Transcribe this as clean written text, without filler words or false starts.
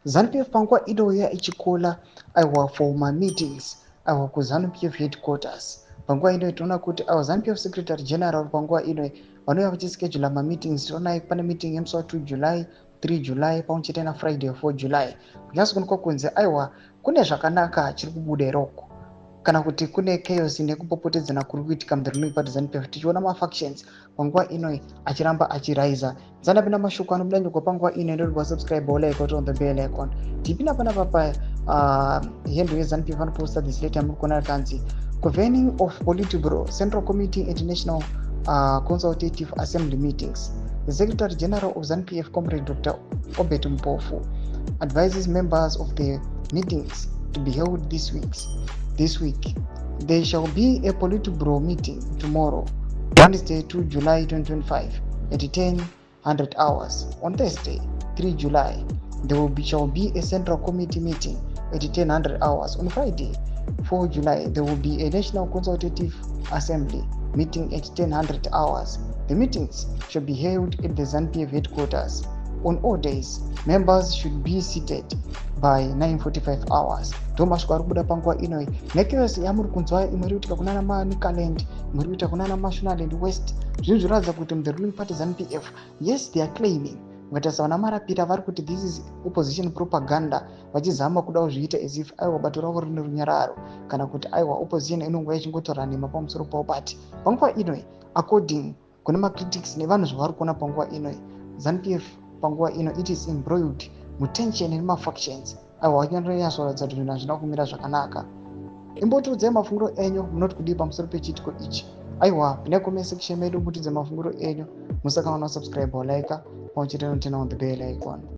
ZANU-PF panguva idoya ichikola aiwa for meetings aiwa kuZANU-PF headquarters. Panguva ino tinoona kuti aiwa ZANU-PF secretary general panguva ino vanouya vachischedula meetings. Tinoona pane meeting yemusi wa2 July 3 July pamwechete naFriday 4 July. Kunyazi kuonekwa kunze aiwa kune zvakanaka chiri kubuda roko kana kuti kune chaos nekupopotedzana kuri kuitika muruling party ZANU-PF tichiona mafactions panguva ino achiramba achiraisa. Dzanapinda mashoko anobuda nyuko panguva ino ndorwa subscribe or like on the bell icon. Tipinda pana papa handle yeZANU-PF vanoposta this later muri kuona kanzi convening of Politburo Central Committee International Consultative Assembly meetings. The Secretary General of ZANU-PF Comrade Dr. Obet Mpofu advises members of the meetings to be held this week. There shall be a Politburo meeting tomorrow, Wednesday 2 July 2025 at 10:00 hours. On Thursday 3 July, there shall be a Central Committee meeting at 10:00 hours. On Friday 4 July, there will be a National Consultative Assembly meeting at 10:00 hours. The meetings should be held at the ZANU-PF headquarters. On all days, members should be seated by 9:45 hours. Thomas Kwarubuda panguva ino nechaos yamuri kunzwa imwe iri kuitika kunana Manicaland, imwe iri kuitika kunana Mashonaland West. Zvinhu zvinoratidza kuti the ruling party ZANU-PF, yes they are claiming, mukatarisa vana marapira vari kuti this is opposition propaganda, vachizama kuda kuzviita as if aiwa bato ravo rine runyararo kana kuti aiwa opposition inonga ichingotora nhema pamusoro pavo. But panguva ino according kune macritics nevanhu zvavari kuona panguva ino ZANU-PF panguva ino it is embroiled mutension nemafactions aiwa vachinyasoratidza kuti zvinhu hazvina kumira zvakanaka. Imbotiudzai mafungiro enyu munoti kudii pamusoro pechiitiko ichi. Aiwa pinai comment section medu mutidze mafungiro enyu. Musakanganwa subscribe or like pamwechete notena on the bell icon.